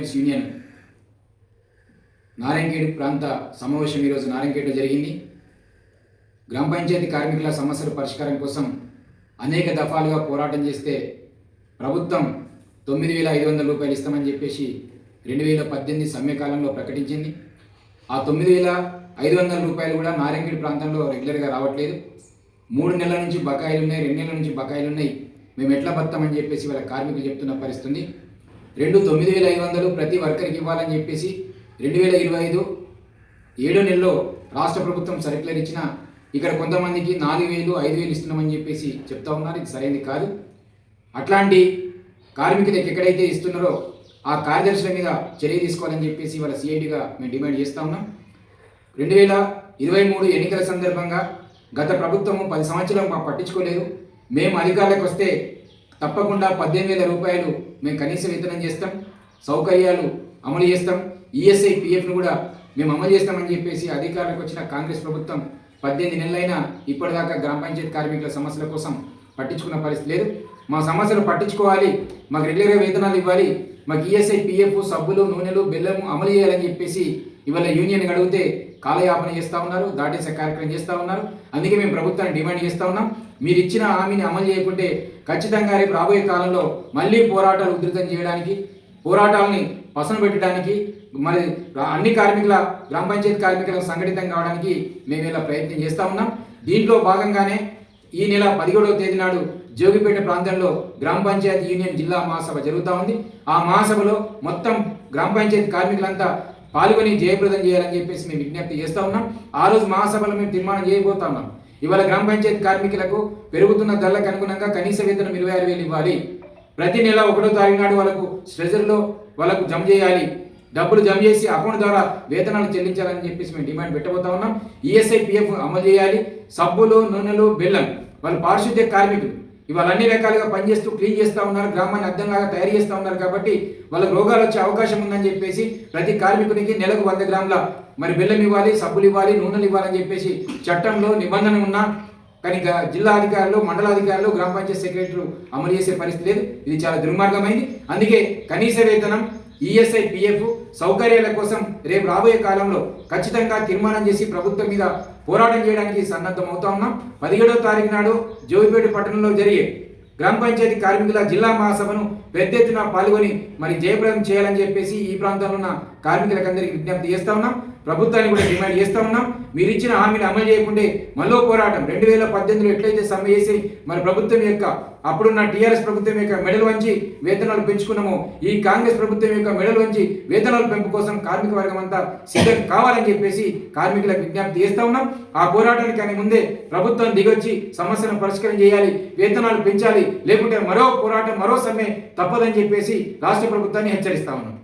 Students union Narayankhed ప్రాంత సమావేశం ఈరోజు నారాయణఖేడ్లో జరిగింది. గ్రామ పంచాయతీ కార్మికుల సమస్యల పరిష్కారం కోసం అనేక దఫాలుగా పోరాటం చేస్తే ప్రభుత్వం 9,500 రూపాయలు ఇస్తామని చెప్పేసి 2018 సమ్మెకాలంలో ప్రకటించింది. ఆ 9,500 రూపాయలు కూడా నారాయణఖేడ్ ప్రాంతంలో రెగ్యులర్గా రావట్లేదు. 3 నెలల నుంచి బకాయిలు ఉన్నాయి, 2 నెలల నుంచి బకాయిలు ఉన్నాయి. మేము ఎట్లా బతామని చెప్పేసి వాళ్ళ కార్మికులు చెప్తున్న పరిస్థితి. 9,500 ప్రతి వర్కర్కి ఇవ్వాలని చెప్పేసి 2025 7 నెలలో రాష్ట్ర ప్రభుత్వం సర్క్యులర్ ఇచ్చిన ఇక్కడ కొంతమందికి 4,000 5,000 ఇస్తున్నామని చెప్పేసి చెప్తా ఉన్నారు. ఇది సరైనది కాదు. అట్లాంటి కార్మికులకు ఎక్కడైతే ఇస్తున్నారో ఆ కార్యదర్శుల మీద చర్య తీసుకోవాలని చెప్పేసి వాళ్ళ సిఐడిగా మేము డిమాండ్ చేస్తూ ఉన్నాం. 2023 ఎన్నికల సందర్భంగా గత ప్రభుత్వము 10 సంవత్సరాలు పట్టించుకోలేదు. మేము అధికారులకు వస్తే తప్పకుండా 18,000 రూపాయలు మేము కనీస వేతనం చేస్తాం, సౌకర్యాలు అమలు చేస్తాం, ఈఎస్ఐ పిఎఫ్ను కూడా మేము అమలు చేస్తామని చెప్పేసి అధికారులకు వచ్చిన కాంగ్రెస్ ప్రభుత్వం 18 నెలలైనా ఇప్పటిదాకా గ్రామ పంచాయతీ కార్మికుల సమస్యల కోసం పట్టించుకున్న పరిస్థితి లేదు. మా సమస్యలు పట్టించుకోవాలి, మాకు రెగ్యులర్గా వేతనాలు ఇవ్వాలి, మాకు ఈఎస్ఐ పిఎఫ్, సబ్బులు, నూనెలు, బెల్లము అమలు చేయాలని చెప్పేసి ఇవాళ యూనియన్ అడిగితే కాలయాపన చేస్తూ ఉన్నారు, దాటేసే కార్యక్రమం చేస్తూ ఉన్నారు. అందుకే మేము ప్రభుత్వాన్ని డిమాండ్ చేస్తూ ఉన్నాం. మీరు ఇచ్చిన హామీని అమలు చేయకుంటే ఖచ్చితంగా రేపు రాబోయే కాలంలో మళ్ళీ పోరాటాలు ఉధృతం చేయడానికి, పోరాటాలని పసన పెట్టడానికి, మరి అన్ని గ్రామ పంచాయతీ కార్మికులకు సంఘటితం కావడానికి మేము ఇలా ప్రయత్నం చేస్తూ ఉన్నాం. దీంట్లో భాగంగానే ఈ నెల 17వ తేదీ నాడు జోగిపేట ప్రాంతంలో గ్రామ పంచాయతీ యూనియన్ జిల్లా మహాసభ జరుగుతూ ఉంది. ఆ మహాసభలో మొత్తం గ్రామ పంచాయతీ కార్మికులంతా పాల్గొని జయప్రదం చేయాలని చెప్పేసి మేము విజ్ఞప్తి చేస్తూ ఉన్నాం. ఆ రోజు మహాసభలో మేము తీర్మానం చేయబోతా ఉన్నాం. ఇవాళ గ్రామ పంచాయతీ కార్మికులకు పెరుగుతున్న ధరలకు అనుగుణంగా కనీస వేతనం 26,000 ఇవ్వాలి. ప్రతి నెల 1వ తారీఖు నాడు వాళ్ళకు ట్రెజరీలో వాళ్ళకు జమ చేయాలి, డబ్బులు జమ చేసి అకౌంట్ ద్వారా వేతనాలు చెల్లించాలని చెప్పేసి మేము డిమాండ్ పెట్టబోతా ఉన్నాం. ఈఎస్ఐ పిఎఫ్ అమలు చేయాలి. సబ్బులు, నూనెలు, బెల్లం వాళ్ళు పారిశుద్ధ్య కార్మికులు ఇవాళ అన్ని రకాలుగా పనిచేస్తూ క్లీన్ చేస్తూ ఉన్నారు, గ్రామాన్ని అర్థంలాగా తయారు చేస్తూ ఉన్నారు. కాబట్టి వాళ్ళకు రోగాలు వచ్చే అవకాశం ఉందని చెప్పేసి ప్రతి కార్మికునికి నెలకు 100 గ్రాముల మరి బెల్లం ఇవ్వాలి, సబ్బులు ఇవ్వాలి, నూనెలు ఇవ్వాలని చెప్పేసి చట్టంలో నిబంధన ఉన్నా కానీ జిల్లా అధికారులు, మండలాధికారులు, గ్రామ పంచాయతీ సెక్రటరీలు అమలు చేసే పరిస్థితి లేదు. ఇది చాలా దుర్మార్గమైంది. అందుకే కనీస వేతనం, ఈఎస్ఐ పిఎఫ్ సౌకర్యాల కోసం రేపు రాబోయే కాలంలో ఖచ్చితంగా తీర్మానం చేసి ప్రభుత్వం మీద పోరాటం చేయడానికి సన్నద్ధం అవుతా ఉన్నాం. 17వ తారీఖు నాడు జోగిపేట పట్టణంలో జరిగే గ్రామ పంచాయతీ కార్మికుల జిల్లా మహాసభను పెద్ద ఎత్తున పాల్గొని మరి జయప్రదం చేయాలని చెప్పేసి ఈ ప్రాంతంలో ఉన్న కార్మికులకందరికీ విజ్ఞప్తి చేస్తూ ఉన్నాం. ప్రభుత్వాన్ని కూడా డిమాండ్ చేస్తూ ఉన్నాం. మీరు ఇచ్చిన హామీని అమలు చేయకుంటే మళ్ళీ పోరాటం. 2018లో ఎట్లయితే సమ్మె చేసి మరి ప్రభుత్వం యొక్క అప్పుడున్న టీఆర్ఎస్ ప్రభుత్వం యొక్క మెడలు వంచి వేతనాలు పెంచుకున్నామో ఈ కాంగ్రెస్ ప్రభుత్వం యొక్క మెడలు వంచి వేతనాల పెంపు కోసం కార్మిక వర్గం అంతా సిద్ధం కావాలని చెప్పేసి కార్మికులకు విజ్ఞప్తి చేస్తూ ఉన్నాం. ఆ పోరాటానికి కానీ ముందే ప్రభుత్వం దిగొచ్చి సమస్యను పరిష్కారం చేయాలి, వేతనాలు పెంచాలి, లేకుంటే మరో పోరాటం, మరో సమ్మె తప్పదని చెప్పేసి రాష్ట్ర ప్రభుత్వాన్ని హెచ్చరిస్తా ఉన్నాం.